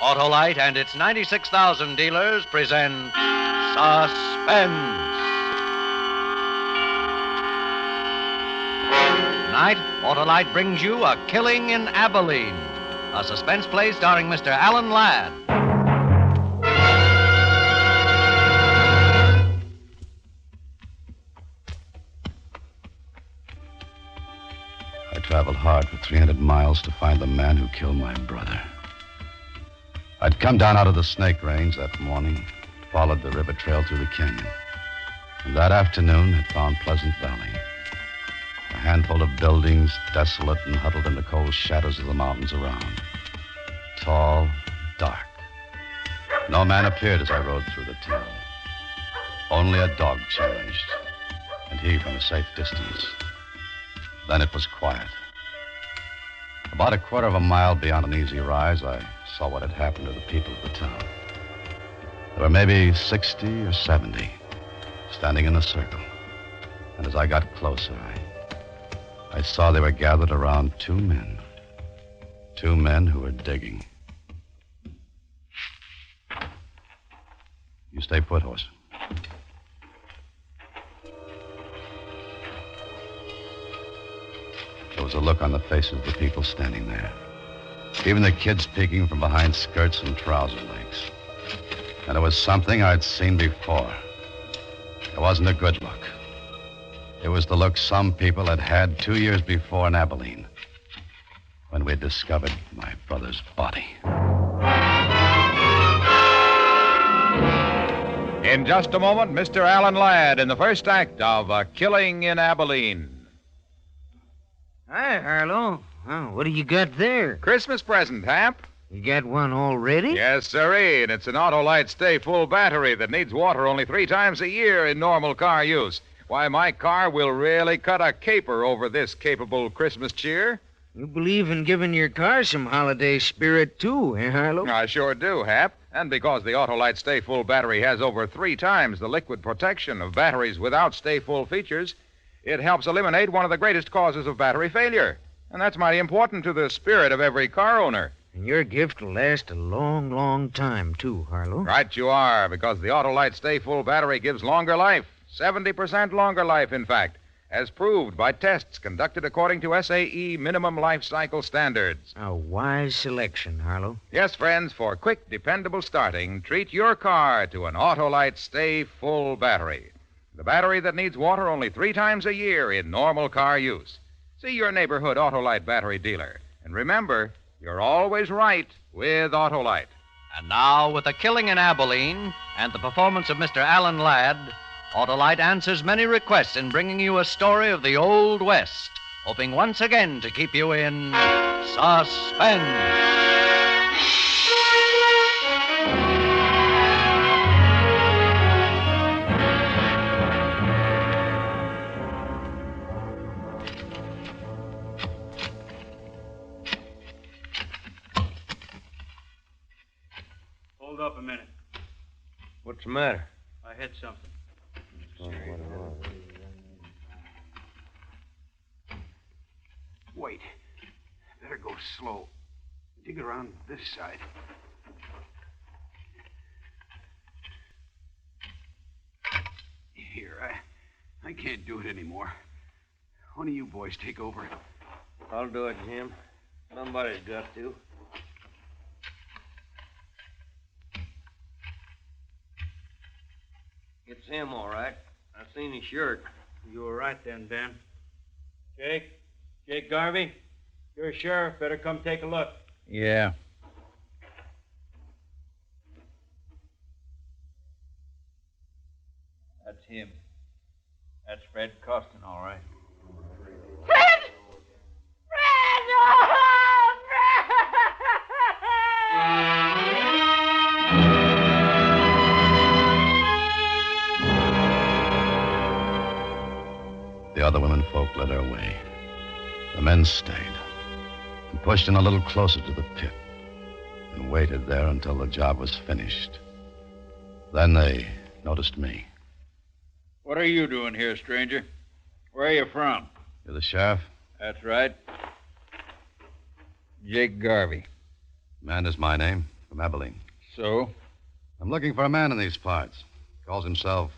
Autolite and its 96,000 dealers present Suspense. Tonight, Autolite brings you A Killing in Abilene, a suspense play starring Mr. Alan Ladd. I traveled hard for 300 miles to find the man who killed my brother. I'd come down out of the Snake Range that morning, followed the river trail through the canyon. And that afternoon had found Pleasant Valley. A handful of buildings, desolate and huddled in the cold shadows of the mountains around. Tall, dark. No man appeared as I rode through the town. Only a dog challenged, and he from a safe distance. Then it was quiet. About a quarter of a mile beyond an easy rise, I saw what had happened to the people of the town. There were maybe 60 or 70 standing in a circle. And as I got closer, I saw they were gathered around two men. Two men who were digging. You stay put, horse. There was a look on the faces of the people standing there. Even the kids peeking from behind skirts and trouser legs. And it was something I'd seen before. It wasn't a good look. It was the look some people had had 2 years before in Abilene, when we'd discovered my brother's body. In just a moment, Mr. Alan Ladd in the first act of A Killing in Abilene. Hi, Harlow. Oh, what do you got there? Christmas present, Hap. You got one already? Yes, sirree, and it's an Autolite Stay Full battery that needs water only 3 times a year in normal car use. Why, my car will really cut a caper over this capable Christmas cheer. You believe in giving your car some holiday spirit, too, eh, Harlow? I sure do, Hap. And because the Autolite Stay Full battery has over 3 times the liquid protection of batteries without Stay Full features, it helps eliminate one of the greatest causes of battery failure. And that's mighty important to the spirit of every car owner. And your gift will last a long, long time, too, Harlow. Right you are, because the Autolite Stay Full battery gives longer life. 70% longer life, in fact, as proved by tests conducted according to SAE minimum life cycle standards. A wise selection, Harlow. Yes, friends, for quick, dependable starting, treat your car to an Autolite Stay Full battery. The battery that needs water only 3 times a year in normal car use. See your neighborhood Autolite battery dealer. And remember, you're always right with Autolite. And now, with A Killing in Abilene and the performance of Mr. Alan Ladd, Autolite answers many requests in bringing you a story of the Old West, hoping once again to keep you in suspense. Hold up a minute. What's the matter? I hit something. Wait. Better go slow. Dig around this side. Here, I can't do it anymore. One of you boys take over. I'll do it, Jim. Somebody's got to. It's him, all right. I seen his shirt. You were right then, Ben. Jake Garvey, you're a sheriff. Better come take a look. Yeah. That's him. That's Fred Costin, all right. The other women folk led our way. The men stayed and pushed in a little closer to the pit and waited there until the job was finished. Then they noticed me. What are you doing here, stranger? Where are you from? You're the sheriff? That's right. Jake Garvey. Man is my name. from Abilene. So? I'm looking for a man in these parts. Calls himself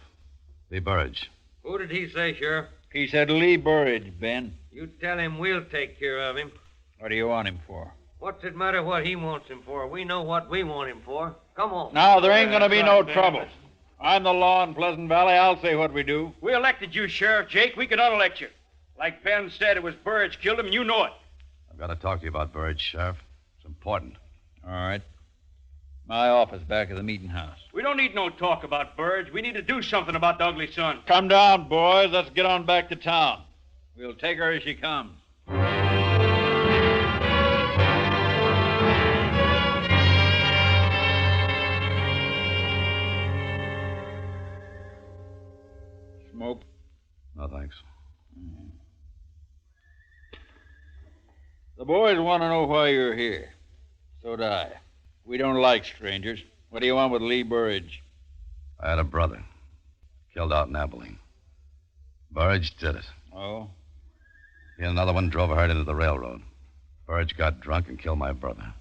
Lee Burridge. Who did he say, Sheriff? He said Lee Burridge, Ben. You tell him we'll take care of him. What do you want him for? What's it matter what he wants him for? We know what we want him for. Come on. Now, there ain't gonna be no trouble. I'm the law in Pleasant Valley. I'll say what we do. We elected you, Sheriff Jake. We can unelect you. Like Ben said, it was Burridge killed him, and you know it. I've got to talk to you about Burridge, Sheriff. It's important. All right. My office back at the meeting house. We don't need no talk about Burridge. We need to do something about the ugly son. Come down, boys. Let's get on back to town. We'll take her as she comes. Smoke? No, thanks. The boys want to know why you're here. So do I. We don't like strangers. What do you want with Lee Burridge? I had a brother. Killed out in Abilene. Burridge did it. Oh? He and another one drove a herd into the railroad. Burridge got drunk and killed my brother.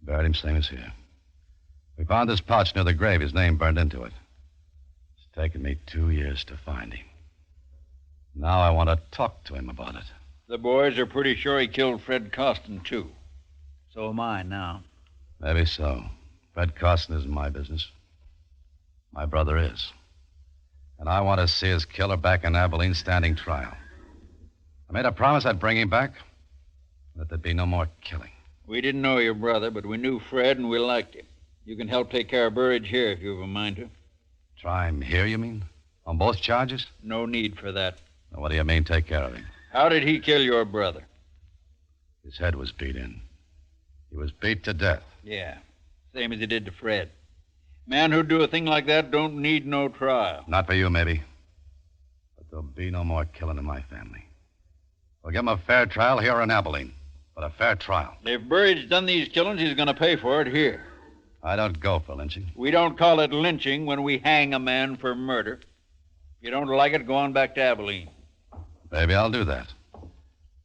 Buried him same as here. We found this pouch near the grave. His name burned into it. It's taken me 2 years to find him. Now I want to talk to him about it. The boys are pretty sure he killed Fred Costin, too. So am I now. Maybe so. Fred Costin isn't my business. My brother is. And I want to see his killer back in Abilene standing trial. I made a promise I'd bring him back, that there'd be no more killing. We didn't know your brother, but we knew Fred and we liked him. You can help take care of Burridge here if you've a mind to. Try him here, you mean? On both charges? No need for that. Now, what do you mean, take care of him? How did he kill your brother? His head was beat in. He was beat to death. Yeah, same as he did to Fred. Man who'd do a thing like that don't need no trial. Not for you, maybe. But there'll be no more killing in my family. We'll give him a fair trial here in Abilene. But a fair trial. If Burridge done these killings, he's going to pay for it here. I don't go for lynching. We don't call it lynching when we hang a man for murder. If you don't like it, go on back to Abilene. Maybe I'll do that.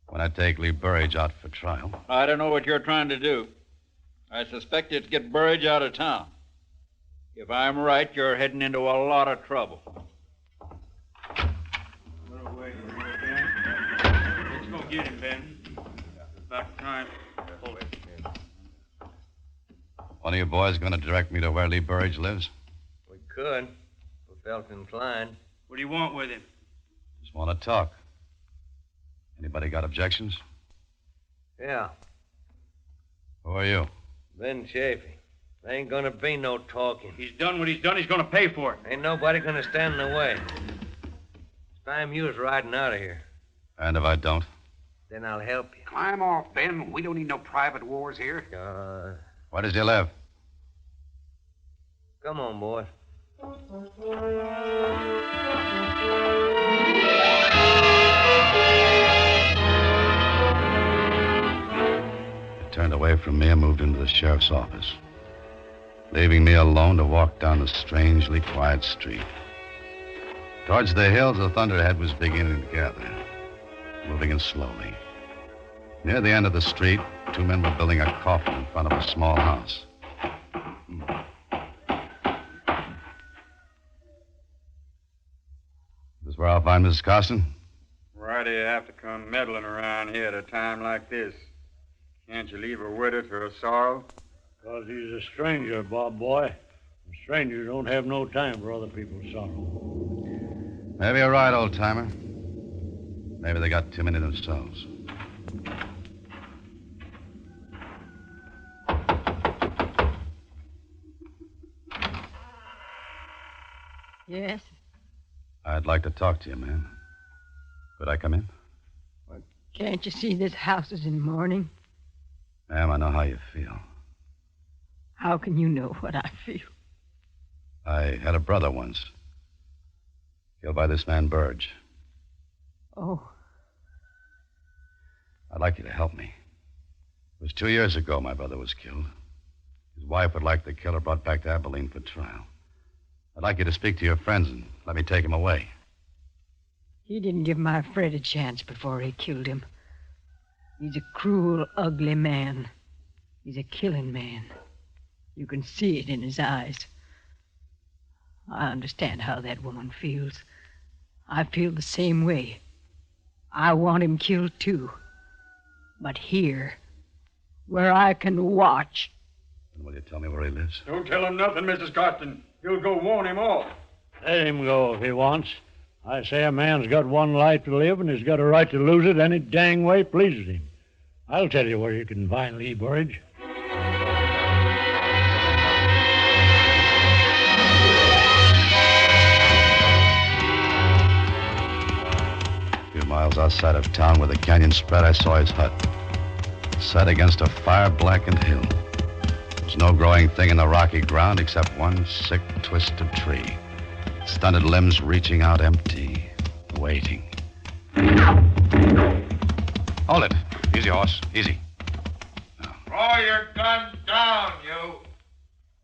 When I take Lee Burridge out for trial. I don't know what you're trying to do. I suspect it's get Burridge out of town. If I'm right, you're heading into a lot of trouble. Let's go get him, Ben. It's about time. Hold it. One of you boys going to direct me to where Lee Burridge lives? We could. We felt inclined. What do you want with him? Just want to talk. Anybody got objections? Yeah, Who are you? Ben Chafee. There ain't gonna be no talking. He's done what he's done. He's going to pay for it. Ain't nobody gonna stand in the way. It's time you was riding out of here. And if I don't? Then I'll help you. Climb off, Ben. We don't need no private wars here. Where does he live? Come on, boy. He turned away from me and moved into the sheriff's office, leaving me alone to walk down the strangely quiet street. Towards the hills, the thunderhead was beginning to gather, moving in slowly. Near the end of the street, two men were building a coffin in front of a small house. This is where I'll find Mrs. Costin? Why do you have to come meddling around here at a time like this? Can't you leave her with her to her sorrow? Because he's a stranger, Bob boy. And strangers don't have no time for other people's sorrow. Maybe you're right, old-timer. Maybe they got too many themselves. Yes? I'd like to talk to you, ma'am. Could I come in? Can't you see this house is in mourning? Ma'am, I know how you feel. How can you know what I feel? I had a brother once. Killed by this man, Burridge. Oh, I'd like you to help me. It was 2 years ago my brother was killed. His wife would like the killer brought back to Abilene for trial. I'd like you to speak to your friends and let me take him away. he didn't give my Fred a chance before he killed him. He's a cruel, ugly man. He's a killing man. You can see it in his eyes. I understand how that woman feels. I feel the same way. I want him killed, too. But here, where I can watch. And will you tell me where he lives? Don't tell him nothing, Mrs. Costin. You'll go warn him off. Let him go if he wants. I say a man's got one life to live, and he's got a right to lose it any dang way pleases him. I'll tell you where you can find Lee Burridge. A few miles outside of town where the canyon spread, I saw his hut. Set against a fire-blackened hill. There was no growing thing in the rocky ground except one sick, twisted tree. Stunted limbs reaching out empty, waiting. Hold it. Easy, horse. Easy. Throw your gun down, you.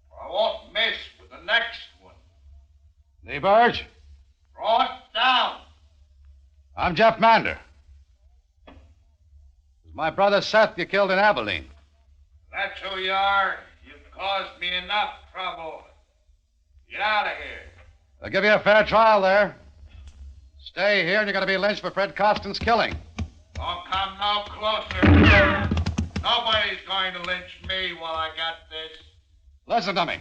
Or I won't miss with the next one. Lee Burge? Throw it down. I'm Jeff Mander. It was my brother Seth you killed in Abilene. That's who you are. You've caused me enough trouble. Get out of here. They'll give you a fair trial there. Stay here and you're going to be lynched for Fred Costin's killing. Don't come no closer. Nobody's going to lynch me while I got this. Listen to me.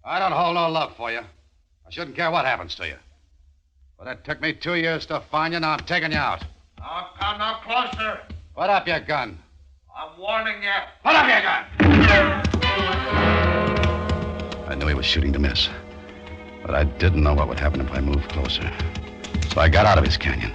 I don't hold no love for you. I shouldn't care what happens to you. But it took me 2 years to find you. Now I'm taking you out. Don't come no closer. Put up your gun. I'm warning you. Put up your gun! I knew he was shooting to miss. But I didn't know what would happen if I moved closer. So I got out of his canyon.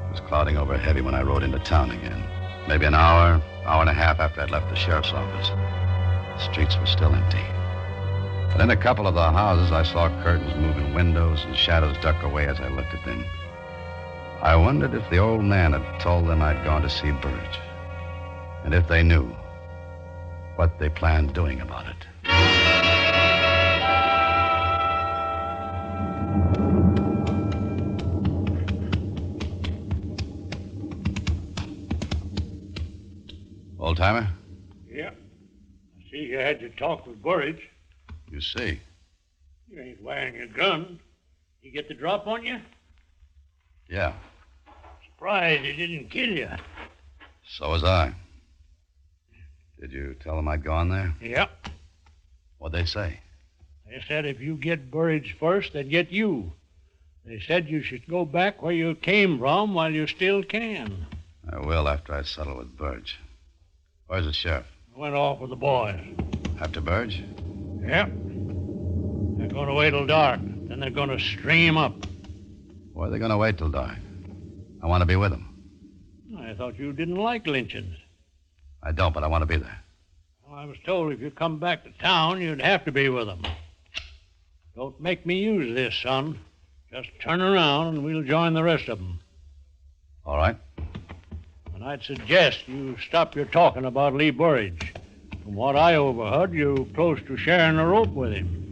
It was clouding over heavy when I rode into town again. Maybe an hour and a half after I'd left the sheriff's office. The streets were still empty. But in a couple of the houses, I saw curtains move in windows and shadows duck away as I looked at them. I wondered if the old man had told them I'd gone to see Burge. And if they knew what they planned doing about it. Old-timer? Yeah. I see you had your talk with Burridge. You see. You ain't wearing a gun. He get the drop on you? Yeah. Surprised he didn't kill you. So was I. Did you tell them I'd gone there? Yep. What'd they say? They said if you get Burridge first, they'd get you. They said you should go back where you came from while you still can. I will after I settle with Burge. Where's the sheriff? I went off with the boys. After Burge? Yep. They're going to wait till dark. Then they're going to string him up. Why are they going to wait till dark? I want to be with them. I thought you didn't like lynchings. I don't, but I want to be there. Well, I was told if you come back to town, you'd have to be with them. Don't make me use this, son. Just turn around and we'll join the rest of them. All right. And I'd suggest you stop your talking about Lee Burridge. From what I overheard, you're close to sharing a rope with him.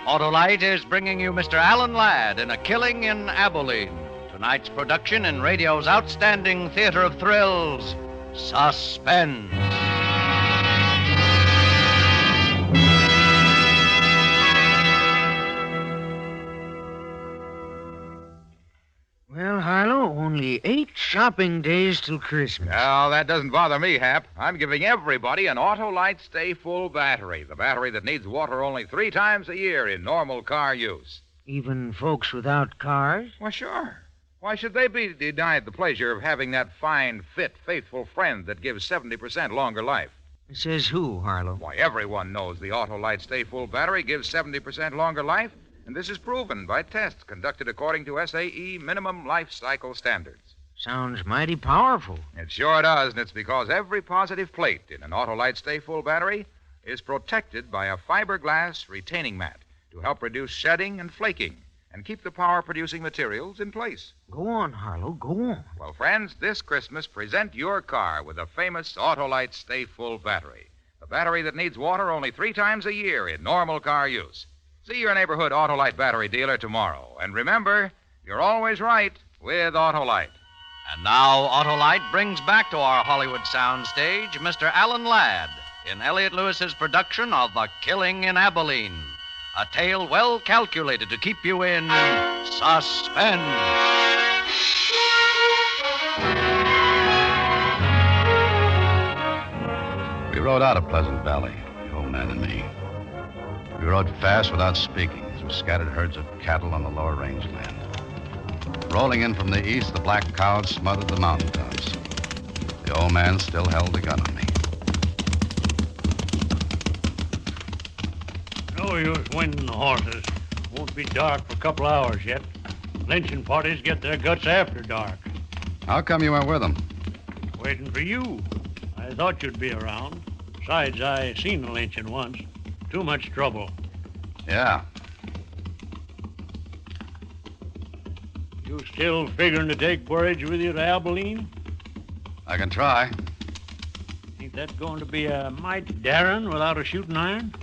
Autolite is bringing you Mr. Alan Ladd in A Killing in Abilene. Tonight's production in radio's outstanding theater of thrills, Suspense. Well, Harlow, only 8 shopping days till Christmas. Well, that doesn't bother me, Hap. I'm giving everybody an Autolite Stay Full battery, the battery that needs water only 3 times a year in normal car use. Even folks without cars? Well, sure. Why should they be denied the pleasure of having that fine, fit, faithful friend that gives 70% longer life? Says who, Harlow? Why, everyone knows the Autolite Stay Full battery gives 70% longer life, and this is proven by tests conducted according to SAE minimum life cycle standards. Sounds mighty powerful. It sure does, and it's because every positive plate in an Autolite Stay Full battery is protected by a fiberglass retaining mat to help reduce shedding and flaking, and keep the power-producing materials in place. Go on, Harlow, go on. Well, friends, this Christmas, present your car with the famous Autolite Stay Full battery. A battery that needs water only 3 times a year in normal car use. See your neighborhood Autolite battery dealer tomorrow. And remember, you're always right with Autolite. And now Autolite brings back to our Hollywood soundstage Mr. Alan Ladd in Elliott Lewis's production of The Killing in Abilene, a tale well calculated to keep you in suspense. We rode out of Pleasant Valley, the old man and me. We rode fast without speaking through scattered herds of cattle on the lower rangeland. Rolling in from the east, the black clouds smothered the mountaintops. The old man still held the gun on me. No use winding the horses. Won't be dark for a couple hours yet. Lynching parties get their guts after dark. How come you went with them? Waiting for you. I thought you'd be around. Besides, I seen a lynching once. Too much trouble. Yeah. You still figuring to take Burridge with you to Abilene? I can try. Ain't that going to be a mighty daring without a shooting iron?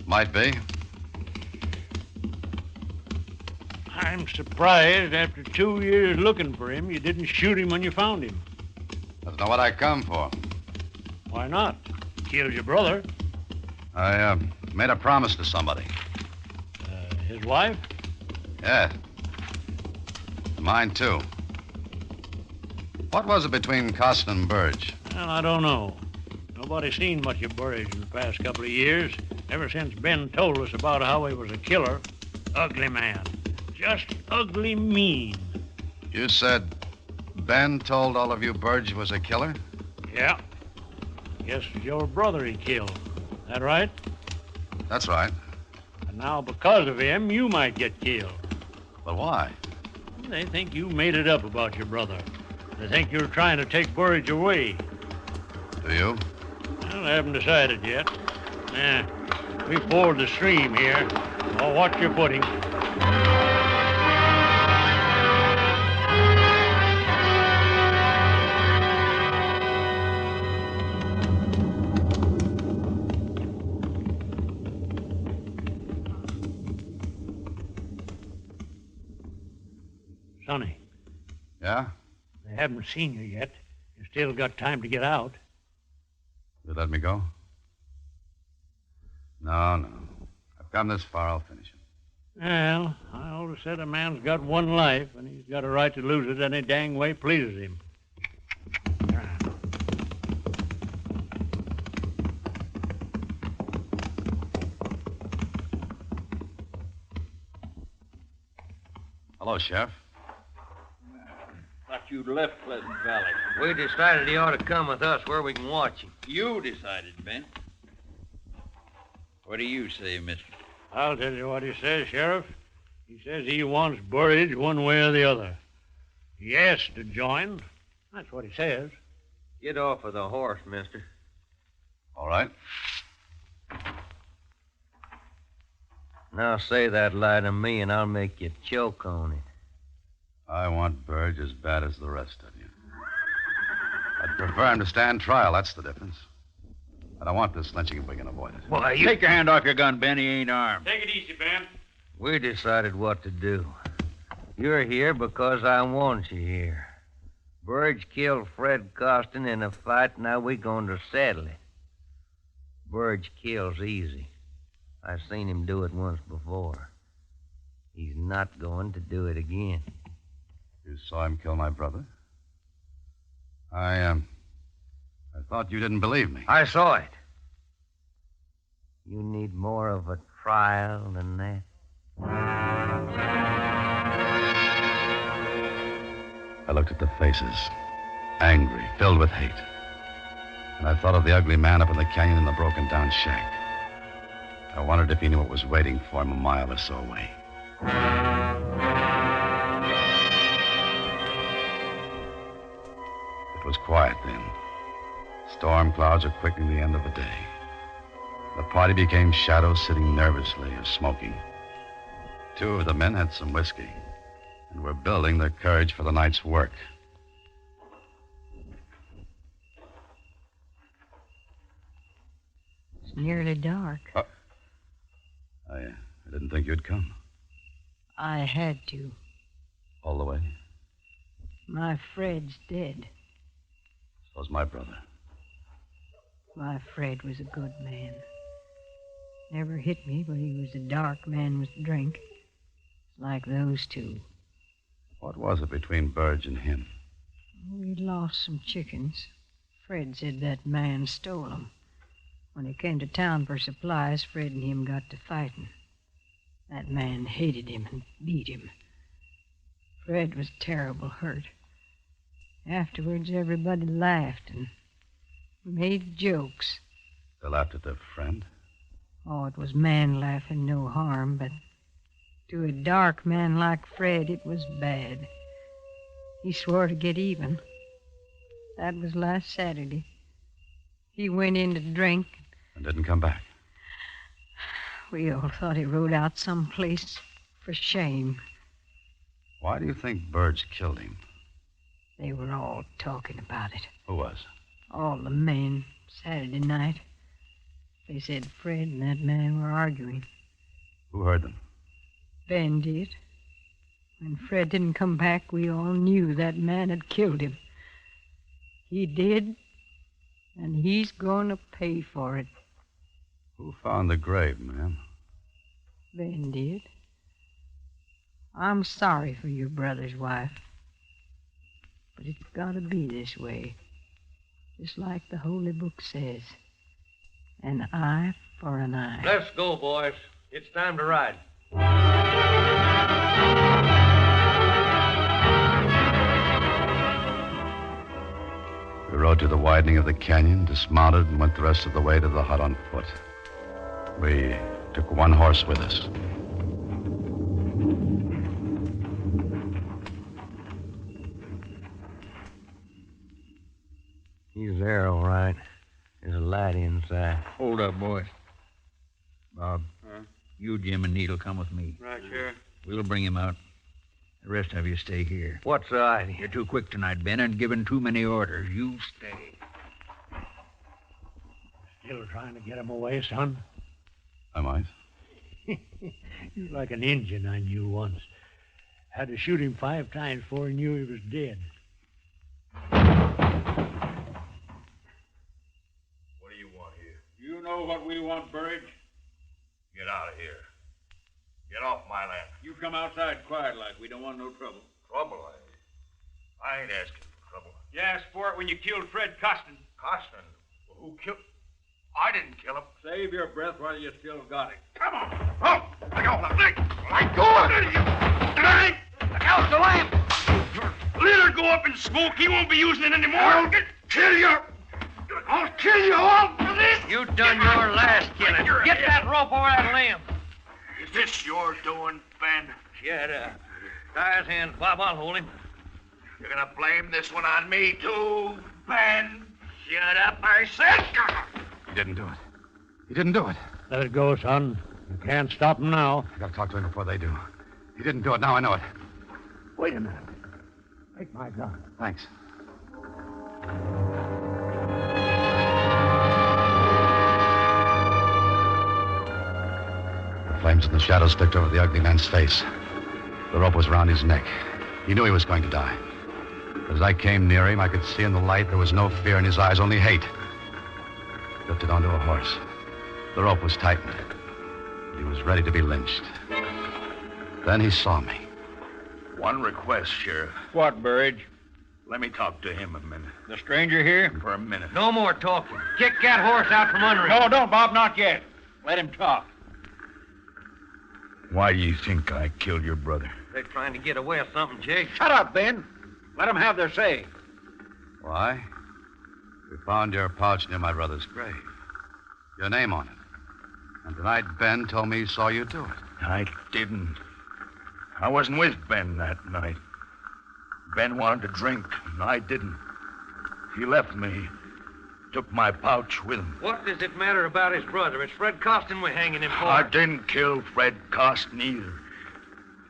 Might be. I'm surprised after 2 years looking for him, you didn't shoot him when you found him. That's not what I come for. Why not? Killed your brother. I made a promise to somebody. His wife? Yeah. Mine, too. What was it between Costin and Burge? Well, I don't know. Nobody's seen much of Burridge in the past couple of years. Ever since Ben told us about how he was a killer. Ugly man. Just ugly mean. You said Ben told all of you Burge was a killer? Yeah. Guess it's your brother he killed. That right? That's right. And now because of him, you might get killed. But why? They think you made it up about your brother. They think you're trying to take Burridge away. Do you? Well, I haven't decided yet. We ford the stream here. Oh, watch your footing. Sonny. Yeah? They haven't seen you yet. You still got time to get out. You let me go? No. I've come this far, I'll finish it. Well, I always said a man's got one life, and he's got a right to lose it any dang way pleases him. Hello, Sheriff. Thought you'd left Pleasant Valley. We decided he ought to come with us where we can watch him. You decided, Ben. What do you say, mister? I'll tell you what he says, Sheriff. He says he wants Burridge one way or the other. He asked to join. That's what he says. Get off of the horse, mister. All right. Now say that lie to me, and I'll make you choke on it. I want Burge as bad as the rest of you. I'd prefer him to stand trial, that's the difference. I don't want this lynching if we can avoid it. Why, you... Take your hand off your gun, Ben. He ain't armed. Take it easy, Ben. We decided what to do. You're here because I want you here. Burge killed Fred Costin in a fight, now we going to settle it. Burge kills easy. I've seen him do it once before. He's not going to do it again. You saw him kill my brother? I thought you didn't believe me. I saw it. You need more of a trial than that. I looked at the faces, angry, filled with hate. And I thought of the ugly man up in the canyon in the broken-down shack. I wondered if he knew what was waiting for him a mile or so away. It was quiet then. Storm clouds were quickening the end of the day. The party became shadows sitting nervously or smoking. Two of the men had some whiskey and were building their courage for the night's work. It's nearly dark. I didn't think you'd come. I had to. All the way? My Fred's dead. So's my brother. My Fred was a good man. Never hit me, but he was a dark man with drink. Like those two. What was it between Burge and him? We lost some chickens. Fred said that man stole them. When he came to town for supplies, Fred and him got to fighting. That man hated him and beat him. Fred was terrible hurt. Afterwards, everybody laughed and made jokes. They laughed at their friend? Oh, it was man laughing, no harm, but to a dark man like Fred, it was bad. He swore to get even. That was last Saturday. He went in to drink. And didn't come back? We all thought he rode out someplace for shame. Why do you think Burge killed him? They were all talking about it. Who was? All the men, Saturday night. They said Fred and that man were arguing. Who heard them? Ben did. When Fred didn't come back, we all knew that man had killed him. He did, and he's going to pay for it. Who found the grave, ma'am? Ben did. I'm sorry for your brother's wife. But it's got to be this way. Just like the Holy Book says. An eye for an eye. Let's go, boys. It's time to ride. We rode to the widening of the canyon, dismounted, and went the rest of the way to the hut on foot. We took one horse with us. He's there, all right. There's a light inside. Hold up, boys. Bob, you, Jim, and Need'll come with me. Right, Sheriff. We'll bring him out. The rest of you stay here. What's the idea? You're too quick tonight, Ben, and giving too many orders. You stay. Still trying to get him away, son? I might. You're like an Injun I knew once. Had to shoot him 5 times before he knew he was dead. What do you want here? You know what we want, Burridge? Get out of here. Get off my land. You come outside quiet like. We don't want no trouble. Trouble? I ain't asking for trouble. You asked for it when you killed Fred Costin. Costin? Well, who killed... I didn't kill him. Save your breath while you still got it. Come on. Oh, let go. Let go of it. Look out, the lamp. Let her go up in smoke. He won't be using it anymore. I'll kill you. I'll kill you all for this. You done your last killing. Get that rope over that limb. Is this your doing, Ben? Yeah, tie his hands, Bob. I'll hold him. You're gonna blame this one on me, too, Ben? Shut up, I said. He didn't do it. He didn't do it. Let it go, son. You can't stop him now. I gotta talk to him before they do. He didn't do it. Now I know it. Wait a minute. Take my gun. Thanks. The flames in the shadows flicked over the ugly man's face. The rope was around his neck. He knew he was going to die. As I came near him, I could see in the light there was no fear in his eyes, only hate. He lifted onto a horse. The rope was tightened. He was ready to be lynched. Then he saw me. One request, Sheriff. What, Burridge? Let me talk to him a minute. The stranger here? For a minute. No more talking. Kick that horse out from under him. No, don't, Bob, not yet. Let him talk. Why do you think I killed your brother? They're trying to get away with something, Jake. Shut up, Ben. Let them have their say. Why? We found your pouch near my brother's grave. Your name on it. And tonight Ben told me he saw you do it. I didn't. I wasn't with Ben that night. Ben wanted to drink, and I didn't. He left me. Took my pouch with him. What does it matter about his brother? It's Fred Costin we're hanging him for. I didn't kill Fred Costin either.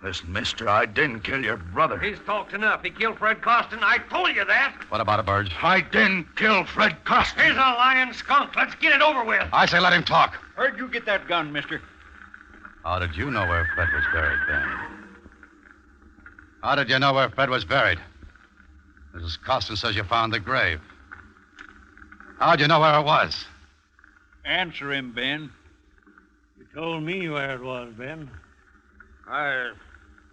Listen, mister, I didn't kill your brother. He's talked enough. He killed Fred Costin. I told you that. What about it, Burge? I didn't kill Fred Costin. He's a lying skunk. Let's get it over with. I say let him talk. Where'd you get that gun, mister? How did you know where Fred was buried, Ben? How did you know where Fred was buried? Mrs. Costin says you found the grave. How'd you know where it was? Answer him, Ben. You told me where it was, Ben.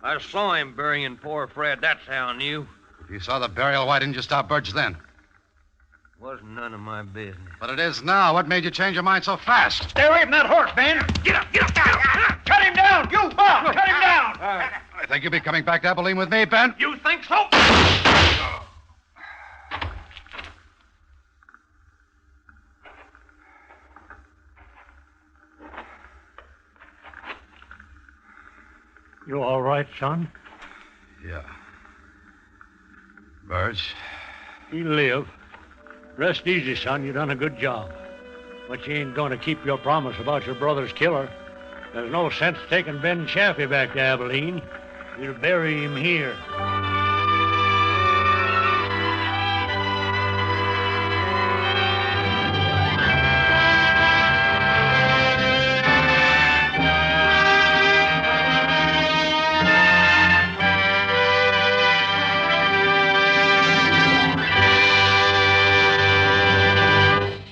I saw him burying poor Fred. That's how I knew. If you saw the burial, why didn't you stop Burge then? Wasn't none of my business. But it is now. What made you change your mind so fast? Stay away from that horse, Ben. Get up, get up, get up. Cut him down. You, Bob, cut him down. I think you'll be coming back to Abilene with me, Ben. You think so? You all right, son? Yeah. Burge? You live. Rest easy, son. You done a good job. But you ain't going to keep your promise about your brother's killer. There's no sense taking Ben Chaffee back to Abilene. We'll bury him here.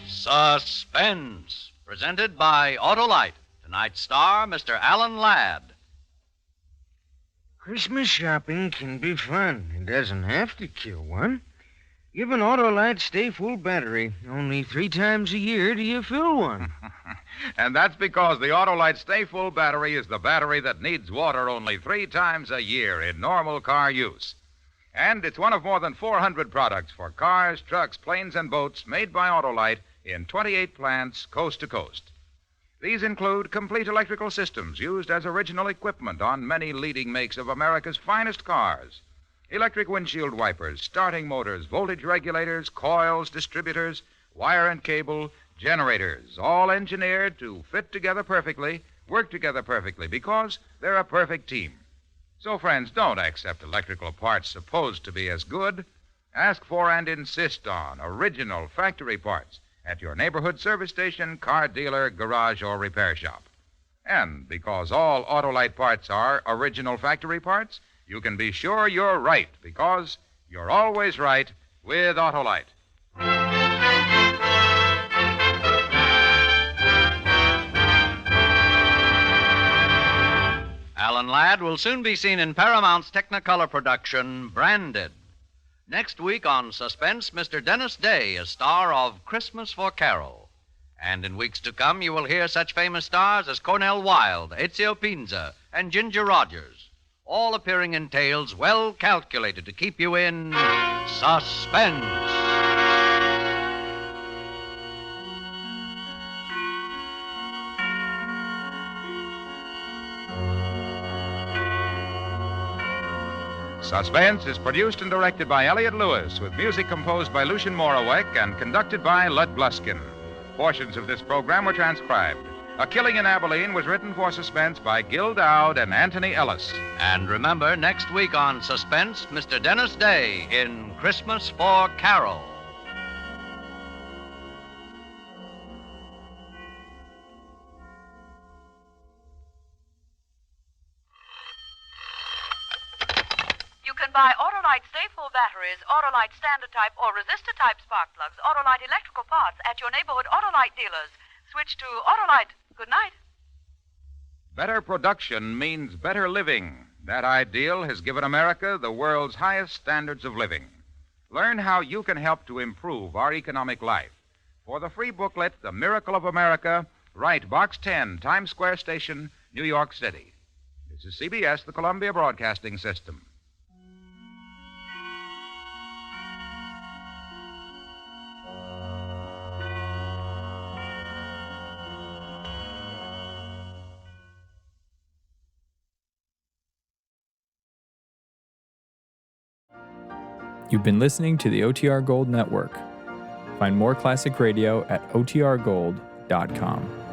Suspense, presented by Autolite. Tonight's star, Mr. Alan Ladd. Christmas shopping can be fun. It doesn't have to kill one. Give an Autolite Stay Full battery. Only 3 times a year do you fill one. And that's because the Autolite Stay Full battery is the battery that needs water only 3 times a year in normal car use. And it's one of more than 400 products for cars, trucks, planes, and boats made by Autolite in 28 plants coast to coast. These include complete electrical systems used as original equipment on many leading makes of America's finest cars. Electric windshield wipers, starting motors, voltage regulators, coils, distributors, wire and cable, generators, all engineered to fit together perfectly, work together perfectly, because they're a perfect team. So, friends, don't accept electrical parts supposed to be as good. Ask for and insist on original factory parts at your neighborhood service station, car dealer, garage, or repair shop. And because all Autolite parts are original factory parts, you can be sure you're right, because you're always right with Autolite. Alan Ladd will soon be seen in Paramount's Technicolor production, Branded. Next week on Suspense, Mr. Dennis Day, a star of Christmas for Carol. And in weeks to come, you will hear such famous stars as Cornell Wilde, Ezio Pinza, and Ginger Rogers, all appearing in tales well calculated to keep you in suspense. Suspense is produced and directed by Elliott Lewis, with music composed by Lucien Moraweck and conducted by Lud Bluskin. Portions of this program were transcribed. A Killing in Abilene was written for Suspense by Gil Dowd and Anthony Ellis. And remember, next week on Suspense, Mr. Dennis Day in Christmas for Carol. You can buy Autolite Stay Full batteries, Autolite Standard Type, or Resistor Type spark plugs, Autolite electrical parts at your neighborhood Autolite dealers. Switch to Autolite. Good night. Better production means better living. That ideal has given America the world's highest standards of living. Learn how you can help to improve our economic life. For the free booklet, The Miracle of America, write Box 10, Times Square Station, New York City. This is CBS, the Columbia Broadcasting System. You've been listening to the OTR Gold Network. Find more classic radio at otrgold.com.